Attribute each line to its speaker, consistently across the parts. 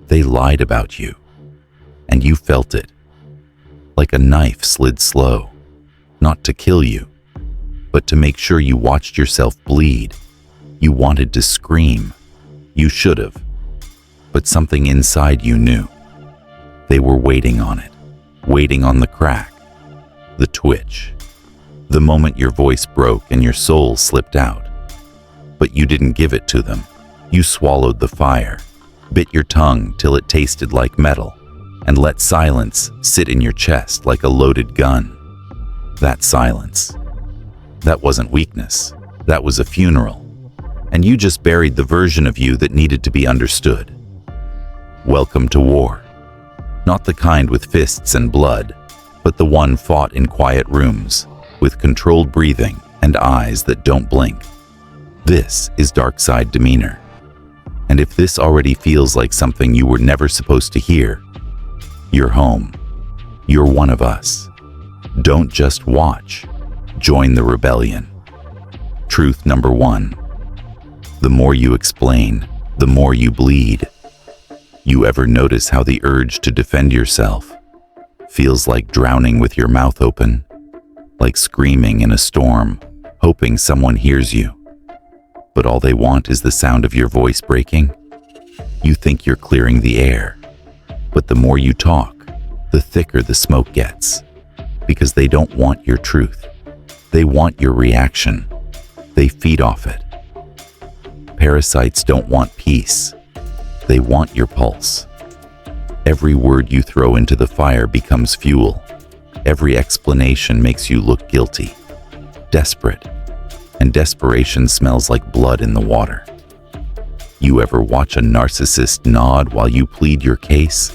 Speaker 1: They lied about you, and you felt it, like a knife slid slow, not to kill you, but to make sure you watched yourself bleed. You wanted to scream. You should have, but something inside you knew. They were waiting on it, waiting on the crack, the twitch, the moment your voice broke and your soul slipped out. But you didn't give it to them. You swallowed the fire, bit your tongue till it tasted like metal, and let silence sit in your chest like a loaded gun. That silence, that wasn't weakness, that was a funeral, and you just buried the version of you that needed to be understood. Welcome to war. Not the kind with fists and blood, but the one fought in quiet rooms, with controlled breathing and eyes that don't blink. This is Darkside Demeanor. And if this already feels like something you were never supposed to hear, you're home. You're one of us. Don't just watch. Join the rebellion. Truth number 1. The more you explain, the more you bleed. You ever notice how the urge to defend yourself feels like drowning with your mouth open, like screaming in a storm, hoping someone hears you? But all they want is the sound of your voice breaking? You think you're clearing the air, but the more you talk, the thicker the smoke gets, because they don't want your truth. They want your reaction. They feed off it. Parasites don't want peace. They want your pulse. Every word you throw into the fire becomes fuel. Every explanation makes you look guilty, desperate, and desperation smells like blood in the water. You ever watch a narcissist nod while you plead your case?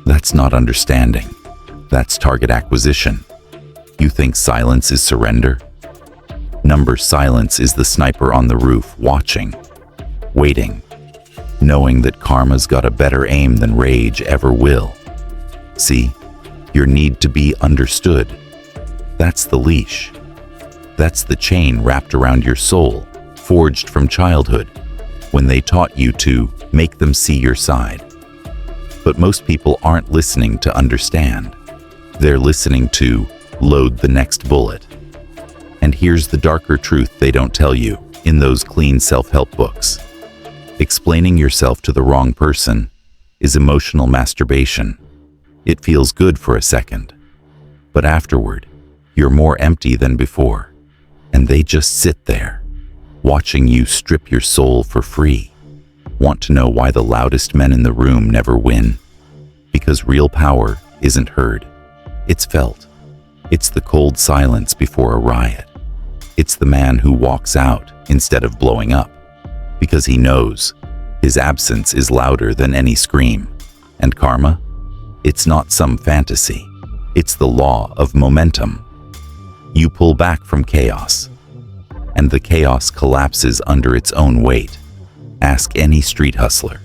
Speaker 1: That's not understanding. That's target acquisition. You think silence is surrender? Silence is the sniper on the roof, watching, waiting, knowing that karma's got a better aim than rage ever will. See, your need to be understood. That's the leash. That's the chain wrapped around your soul, forged from childhood, when they taught you to make them see your side. But most people aren't listening to understand. They're listening to load the next bullet. And here's the darker truth they don't tell you in those clean self-help books. Explaining yourself to the wrong person is emotional masturbation. It feels good for a second, but afterward, you're more empty than before, and they just sit there, watching you strip your soul for free. Want to know why the loudest men in the room never win? Because real power isn't heard. It's felt. It's the cold silence before a riot. It's the man who walks out instead of blowing up, because he knows his absence is louder than any scream. And karma? It's not some fantasy. It's the law of momentum. You pull back from chaos, and the chaos collapses under its own weight. Ask any street hustler.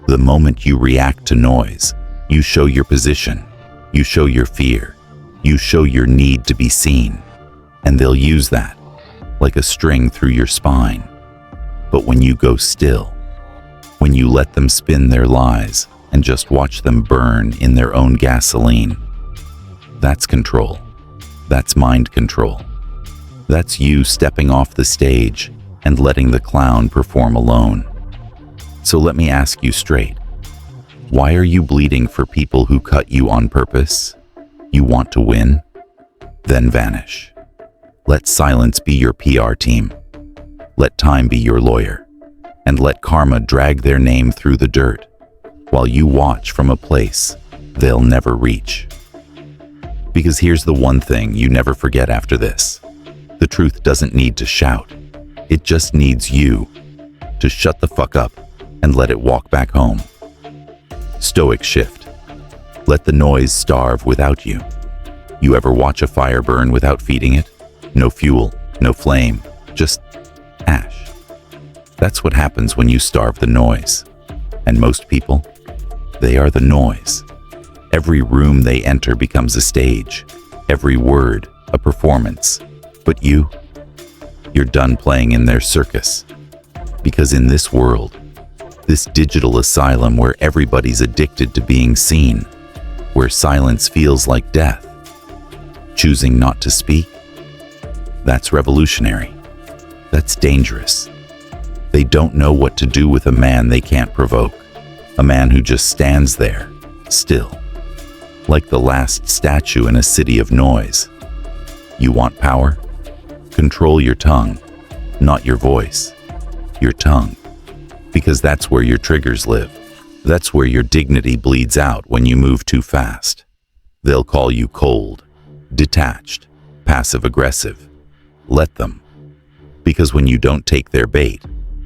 Speaker 1: The moment you react to noise, you show your position, you show your fear, you show your need to be seen, and they'll use that like a string through your spine. But when you go still, when you let them spin their lies and just watch them burn in their own gasoline, that's control. That's mind control. That's you stepping off the stage and letting the clown perform alone. So let me ask you straight. Why are you bleeding for people who cut you on purpose? You want to win? Then vanish. Let silence be your PR team. Let time be your lawyer. And let karma drag their name through the dirt, while you watch from a place they'll never reach. Because here's the one thing you never forget after this. The truth doesn't need to shout. It just needs you to shut the fuck up and let it walk back home. Stoic shift. Let the noise starve without you. You ever watch a fire burn without feeding it? No fuel, no flame, just ash. That's what happens when you starve the noise. And most people, they are the noise. Every room they enter becomes a stage. Every word, a performance. But you're done playing in their circus. Because in this world, This digital asylum where everybody's addicted to being seen, where silence feels like death. Choosing not to speak? That's revolutionary. That's dangerous. They don't know what to do with a man they can't provoke, a man who just stands there, still, like the last statue in a city of noise. You want power? Control your tongue, not your voice. Your tongue. Because that's where your triggers live. That's where your dignity bleeds out when you move too fast. They'll call you cold, detached, passive-aggressive. Let them. Because when you don't take their bait,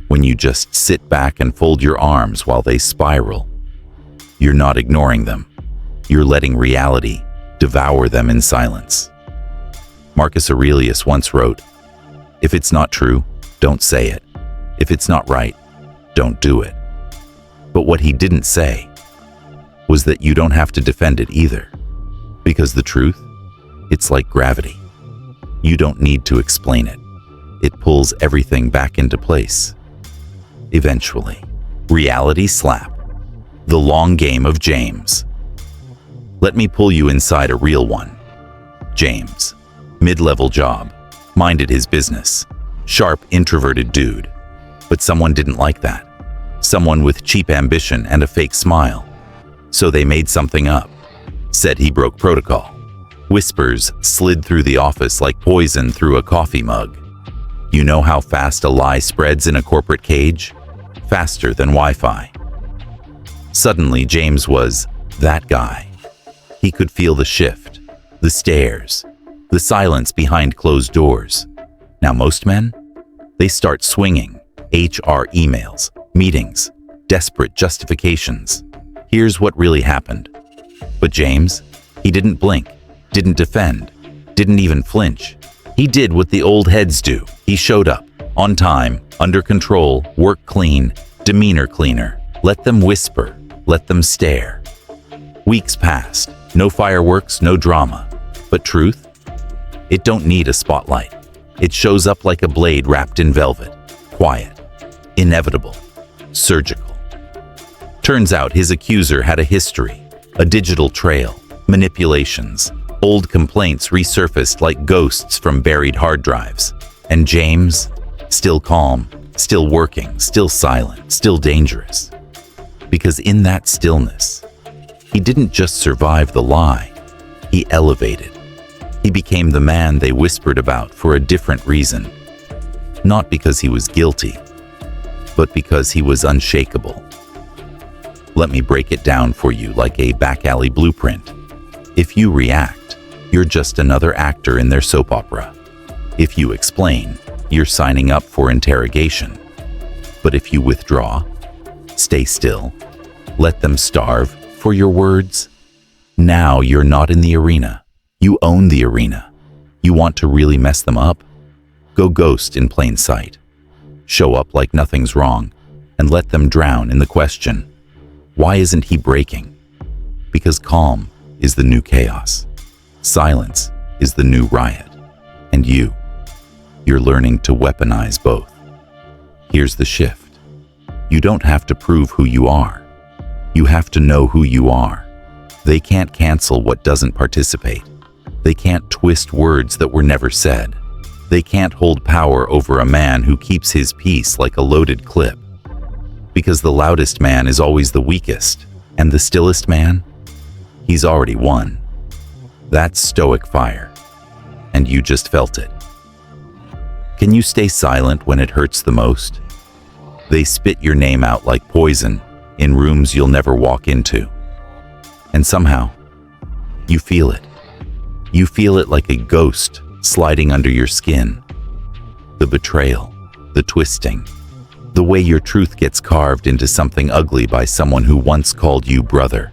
Speaker 1: when you just sit back and fold your arms while they spiral, you're not ignoring them. You're letting reality devour them in silence. Marcus Aurelius once wrote, "If it's not true, don't say it. If it's not right, don't do it." But what he didn't say was that you don't have to defend it either. Because the truth, it's like gravity. You don't need to explain it. It pulls everything back into place. Eventually, reality slap. The long game of James. Let me pull you inside a real one. James, mid-level job, minded his business, sharp, introverted dude. But someone didn't like that. Someone with cheap ambition and a fake smile. So they made something up. Said he broke protocol. Whispers slid through the office like poison through a coffee mug. You know how fast a lie spreads in a corporate cage? Faster than Wi-Fi. Suddenly, James was that guy. He could feel the shift, the stares, the silence behind closed doors. Now most men? They start swinging. HR emails, meetings, desperate justifications. Here's what really happened. But James, he didn't blink, didn't defend, didn't even flinch. He did what the old heads do. He showed up, on time, under control, work clean, demeanor cleaner. Let them whisper, let them stare. Weeks passed, no fireworks, no drama. But truth? It don't need a spotlight. It shows up like a blade wrapped in velvet, quiet. Inevitable, surgical. Turns out his accuser had a history, a digital trail, manipulations, old complaints resurfaced like ghosts from buried hard drives. And James, still calm, still working, still silent, still dangerous. Because in that stillness, he didn't just survive the lie, he elevated. He became the man they whispered about for a different reason. Not because he was guilty, but because he was unshakable. Let me break it down for you like a back alley blueprint. If you react, you're just another actor in their soap opera. If you explain, you're signing up for interrogation. But if you withdraw, stay still, let them starve for your words, now you're not in the arena. You own the arena. You want to really mess them up? Go ghost in plain sight. Show up like nothing's wrong, and let them drown in the question, why isn't he breaking? Because calm is the new chaos. Silence is the new riot. And you're learning to weaponize both. Here's the shift. You don't have to prove who you are. You have to know who you are. They can't cancel what doesn't participate. They can't twist words that were never said. They can't hold power over a man who keeps his peace like a loaded clip. Because the loudest man is always the weakest, and the stillest man, he's already won. That's stoic fire, and you just felt it. Can you stay silent when it hurts the most? They spit your name out like poison in rooms you'll never walk into. And somehow, you feel it. You feel it like a ghost sliding under your skin. The betrayal, the twisting, the way your truth gets carved into something ugly by someone who once called you brother,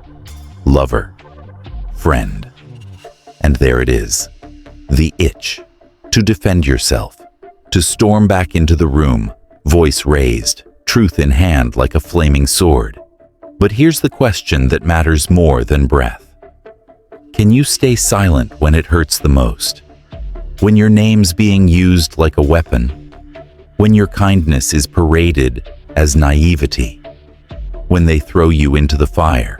Speaker 1: lover, friend. And there it is, the itch, to defend yourself, to storm back into the room, voice raised, truth in hand like a flaming sword. But here's the question that matters more than breath. Can you stay silent when it hurts the most? When your name's being used like a weapon? When your kindness is paraded as naivety? When they throw you into the fire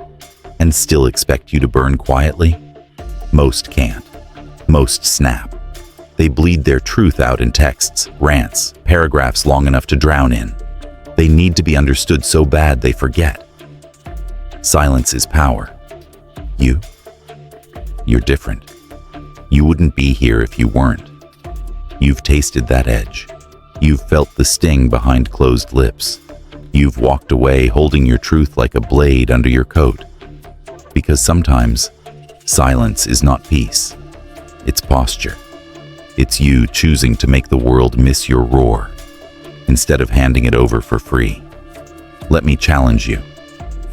Speaker 1: and still expect you to burn quietly? Most can't. Most snap. They bleed their truth out in texts, rants, paragraphs long enough to drown in. They need to be understood so bad they forget. Silence is power. You're different. You wouldn't be here if you weren't. You've tasted that edge. You've felt the sting behind closed lips. You've walked away holding your truth like a blade under your coat. Because sometimes, silence is not peace. It's posture. It's you choosing to make the world miss your roar, instead of handing it over for free. Let me challenge you,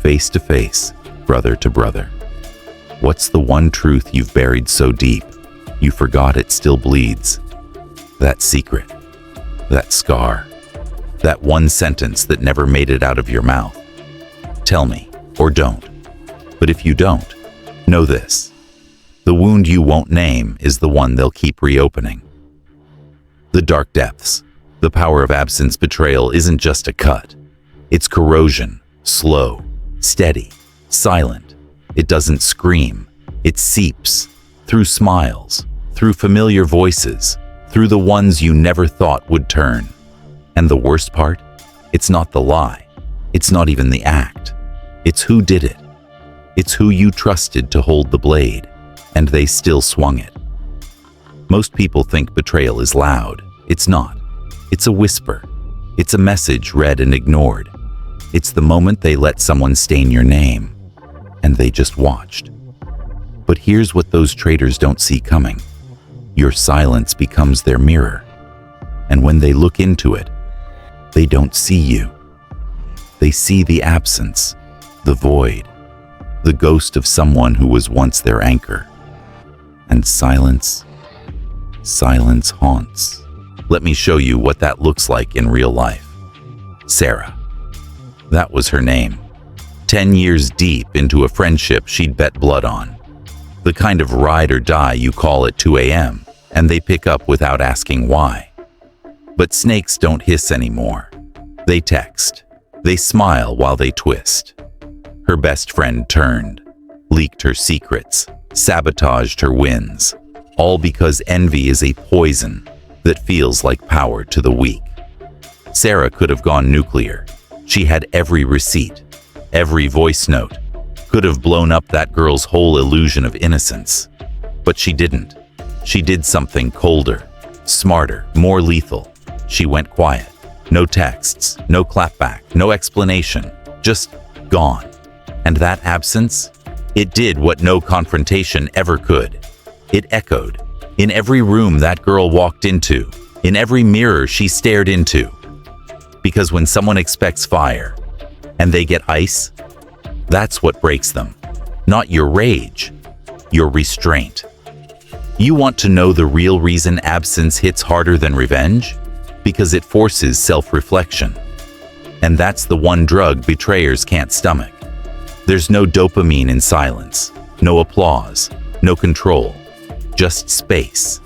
Speaker 1: face to face, brother to brother. What's the one truth you've buried so deep, you forgot it still bleeds? That secret, that scar, that one sentence that never made it out of your mouth. Tell me, or don't. But if you don't, know this. The wound you won't name is the one they'll keep reopening. The dark depths, the power of absence betrayal isn't just a cut. It's corrosion, slow, steady, silent. It doesn't scream. It seeps through smiles, through familiar voices, through the ones you never thought would turn. And the worst part? It's not the lie. It's not even the act. It's who did it. It's who you trusted to hold the blade, and they still swung it. Most people think betrayal is loud. It's not. It's a whisper. It's a message read and ignored. It's the moment they let someone stain your name, and they just watched. But here's what those traitors don't see coming. Your silence becomes their mirror. And when they look into it, they don't see you. They see the absence, the void, the ghost of someone who was once their anchor. And silence haunts. Let me show you what that looks like in real life. Sarah. That was her name. 10 years deep into a friendship she'd bet blood on. The kind of ride or die you call at 2 a.m. and they pick up without asking why. But snakes don't hiss anymore. They text. They smile while they twist. Her best friend turned, leaked her secrets, sabotaged her wins, all because envy is a poison that feels like power to the weak. Sarah could have gone nuclear. She had every receipt, every voice note, could have blown up that girl's whole illusion of innocence. But she didn't. She did something colder, smarter, more lethal. She went quiet. No texts, no clapback, no explanation, just gone. And that absence, it did what no confrontation ever could. It echoed in every room that girl walked into, in every mirror she stared into. Because when someone expects fire and they get ice, that's what breaks them. Not your rage, your restraint. You want to know the real reason absence hits harder than revenge? Because it forces self-reflection. And that's the one drug betrayers can't stomach. There's no dopamine in silence, no applause, no control, just space.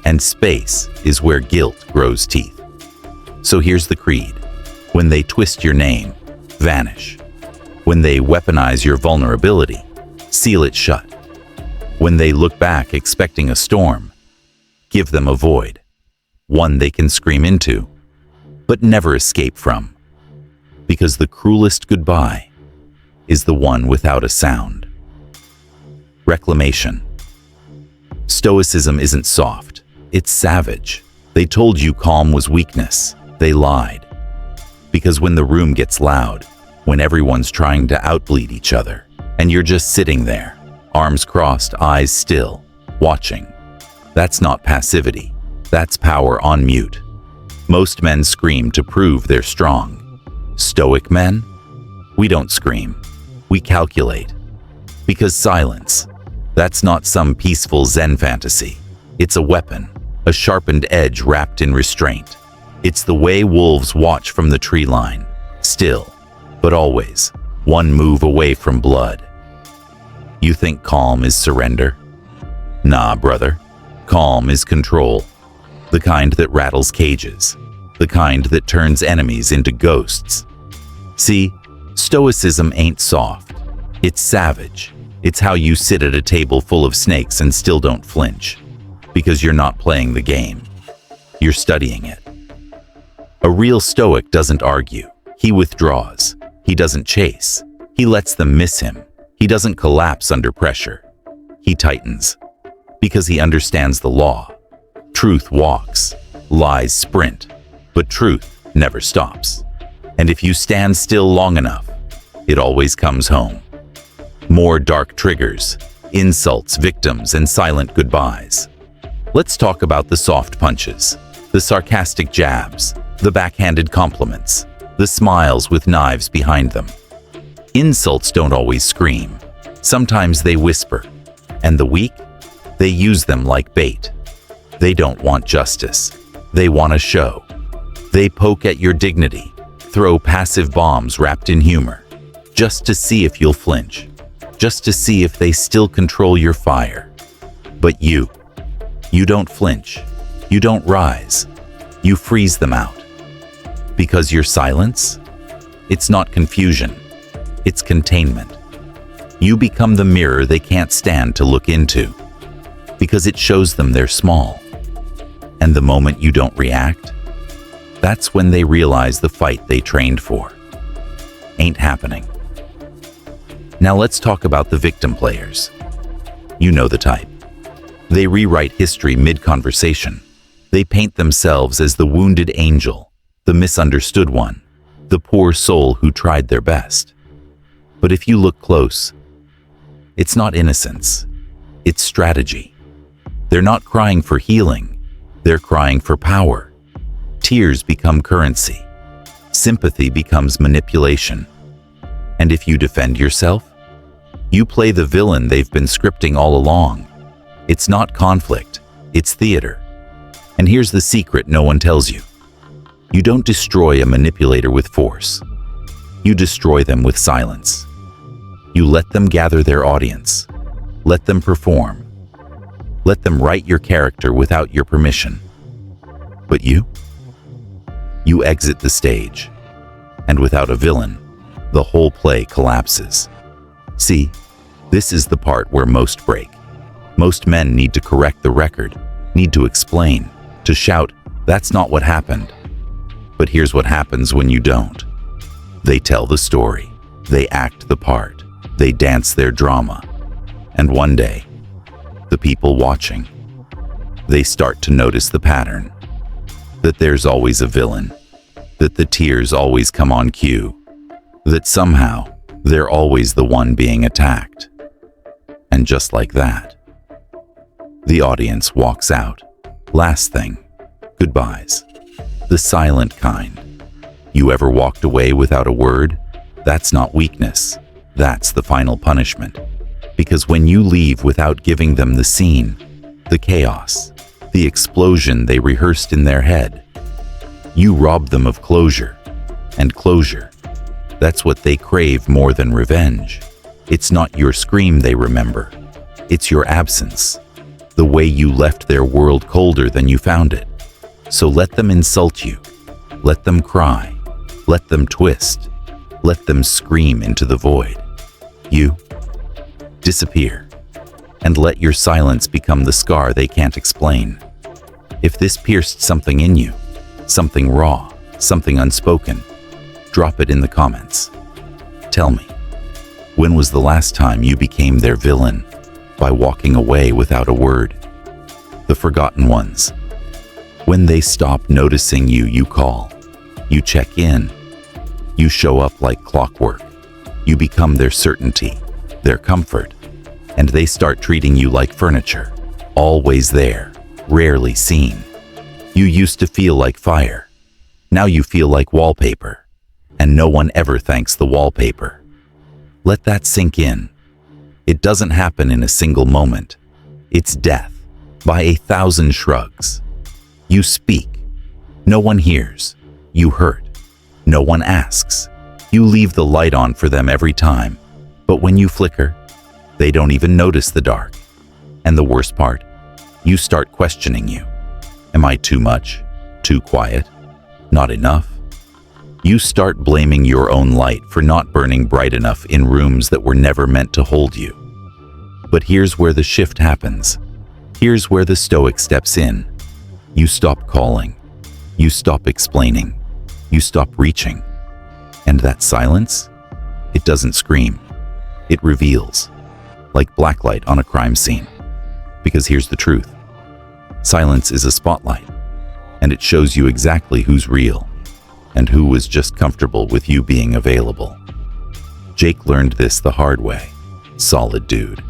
Speaker 1: And space is where guilt grows teeth. So here's the creed. When they twist your name, vanish. When they weaponize your vulnerability, seal it shut. When they look back expecting a storm, give them a void. One they can scream into, but never escape from. Because the cruelest goodbye is the one without a sound. Reclamation. Stoicism isn't soft, it's savage. They told you calm was weakness. They lied. Because when the room gets loud, when everyone's trying to outbleed each other, and you're just sitting there, arms crossed, eyes still, watching, that's not passivity. That's power on mute. Most men scream to prove they're strong. Stoic men? We don't scream. We calculate. Because silence, that's not some peaceful Zen fantasy. It's a weapon, a sharpened edge wrapped in restraint. It's the way wolves watch from the tree line, still, but always, one move away from blood. You think calm is surrender? Nah, brother. Calm is control. The kind that rattles cages. The kind that turns enemies into ghosts. See, Stoicism ain't soft. It's savage. It's how you sit at a table full of snakes and still don't flinch. Because you're not playing the game. You're studying it. A real Stoic doesn't argue. He withdraws. He doesn't chase. He lets them miss him. He doesn't collapse under pressure. He tightens. Because he understands the law. Truth walks. Lies sprint. But truth never stops. And if you stand still long enough, it always comes home. More dark triggers, insults, victims, and silent goodbyes. Let's talk about the soft punches, the sarcastic jabs, the backhanded compliments, the smiles with knives behind them. Insults don't always scream. Sometimes they whisper. And the weak? They use them like bait. They don't want justice. They want a show. They poke at your dignity, throw passive bombs wrapped in humor, just to see if you'll flinch, just to see if they still control your fire. But you don't flinch. You don't rise. You freeze them out. Because your silence? It's not confusion. It's containment. You become the mirror they can't stand to look into. Because it shows them they're small. And the moment you don't react, that's when they realize the fight they trained for ain't happening. Now let's talk about the victim players. You know the type. They rewrite history mid-conversation. They paint themselves as the wounded angel, the misunderstood one, the poor soul who tried their best. But if you look close, it's not innocence. It's strategy. They're not crying for healing. They're crying for power. Tears become currency. Sympathy becomes manipulation. And if you defend yourself, you play the villain they've been scripting all along. It's not conflict, it's theater. And here's the secret no one tells you. You don't destroy a manipulator with force. You destroy them with silence. You let them gather their audience. Let them perform. Let them write your character without your permission. But you exit the stage. And without a villain, the whole play collapses. See, this is the part where most break. Most men need to correct the record, need to explain, to shout, "That's not what happened." But here's what happens when you don't. They tell the story. They act the part. They dance their drama. And one day, the people watching, they start to notice the pattern. That there's always a villain. That the tears always come on cue. That somehow, they're always the one being attacked. And just like that, the audience walks out. Last thing, goodbyes. The silent kind. You ever walked away without a word? That's not weakness. That's the final punishment. Because when you leave without giving them the scene, the chaos, the explosion they rehearsed in their head, you rob them of closure. And closure, that's what they crave more than revenge. It's not your scream they remember. It's your absence. The way you left their world colder than you found it. So let them insult you. Let them cry. Let them twist. Let them scream into the void. You disappear. And let your silence become the scar they can't explain. If this pierced something in you, something raw, something unspoken, drop it in the comments. Tell me, when was the last time you became their villain by walking away without a word? The forgotten ones. When they stop noticing you, you call. You check in. You show up like clockwork. You become their certainty, their comfort, and they start treating you like furniture. Always there, rarely seen. You used to feel like fire. Now you feel like wallpaper. And no one ever thanks the wallpaper. Let that sink in. It doesn't happen in a single moment. It's death, by 1,000 shrugs. You speak. No one hears. You hurt. No one asks. You leave the light on for them every time. But when you flicker, they don't even notice the dark. And the worst part, you start questioning you. Am I too much? Too quiet? Not enough? You start blaming your own light for not burning bright enough in rooms that were never meant to hold you. But here's where the shift happens. Here's where the Stoic steps in. You stop calling. You stop explaining. You stop reaching. And that silence? It doesn't scream. It reveals, like blacklight on a crime scene. Because here's the truth. Silence is a spotlight, and it shows you exactly who's real and who was just comfortable with you being available. Jake learned this the hard way. Solid dude.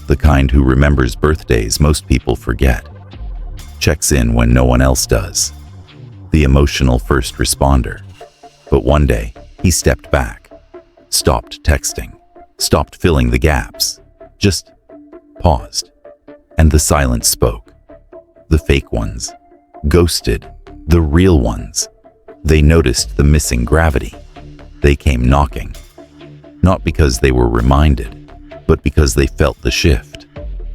Speaker 1: The kind who remembers birthdays most people forget. Checks in when no one else does. The emotional first responder. But one day, he stepped back. Stopped texting. Stopped filling the gaps. Just paused. And the silence spoke. The fake ones. Ghosted. The real ones. They noticed the missing gravity. They came knocking. Not because they were reminded, but because they felt the shift.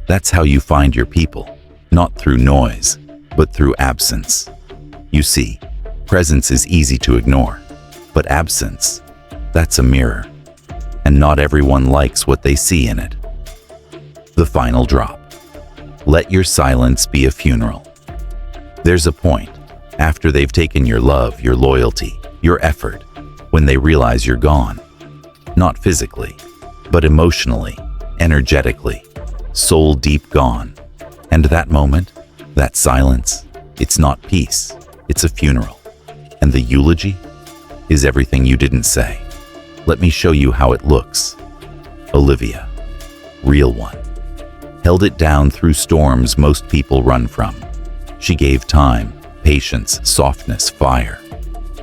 Speaker 1: That's how you find your people. Not through noise, but through absence. You see, presence is easy to ignore, but absence, that's a mirror. And not everyone likes what they see in it. The final drop. Let your silence be a funeral. There's a point, after they've taken your love, your loyalty, your effort, when they realize you're gone. Not physically, but emotionally, energetically, soul deep gone. And that moment, that silence, it's not peace, it's a funeral. And the eulogy is everything you didn't say. Let me show you how it looks. Olivia, real one, held it down through storms most people run from. She gave time, patience, softness, fire.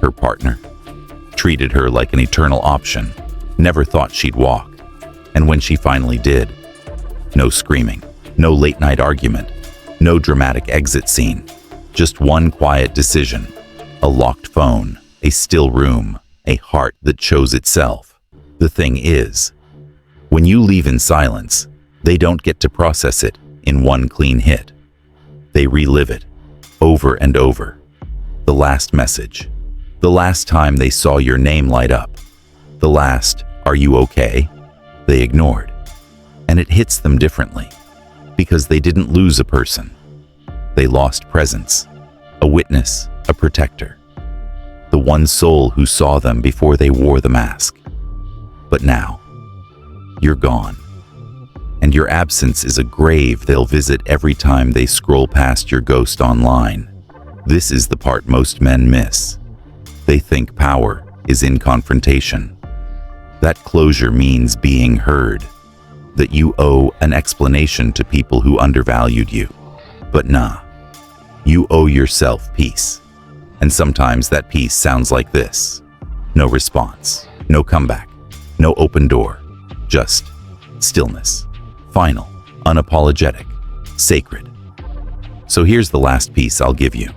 Speaker 1: Her partner treated her like an eternal option, never thought she'd walk. And when she finally did, no screaming, no late-night argument, no dramatic exit scene, just one quiet decision, a locked phone, a still room, a heart that chose itself. The thing is, when you leave in silence, they don't get to process it in one clean hit. They relive it, over and over. The last message, the last time they saw your name light up, the last, "Are you okay?" they ignored. And it hits them differently, because they didn't lose a person. They lost presence, a witness, a protector, the one soul who saw them before they wore the mask. But now, you're gone. And your absence is a grave they'll visit every time they scroll past your ghost online. This is the part most men miss. They think power is in confrontation. That closure means being heard, that you owe an explanation to people who undervalued you. But nah, you owe yourself peace. And sometimes that peace sounds like this. No response, no comeback, no open door, just stillness. Final, unapologetic, sacred. So here's the last piece I'll give you.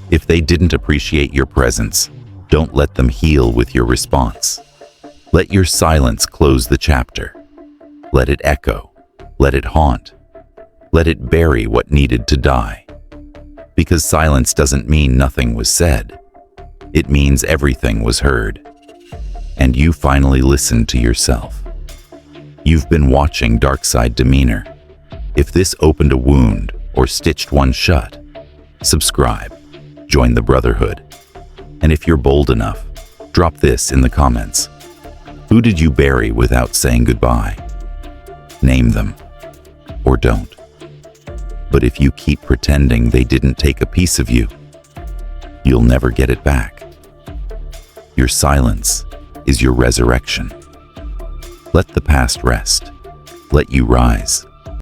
Speaker 1: If they didn't appreciate your presence, don't let them heal with your response. Let your silence close the chapter. Let it echo. Let it haunt. Let it bury what needed to die. Because silence doesn't mean nothing was said. It means everything was heard. And you finally listened to yourself. You've been watching Darkside Demeanor. If this opened a wound or stitched one shut, subscribe. Join the Brotherhood. And if you're bold enough, drop this in the comments. Who did you bury without saying goodbye? Name them, or don't. But if you keep pretending they didn't take a piece of you, you'll never get it back. Your silence is your resurrection. Let the past rest. Let you rise.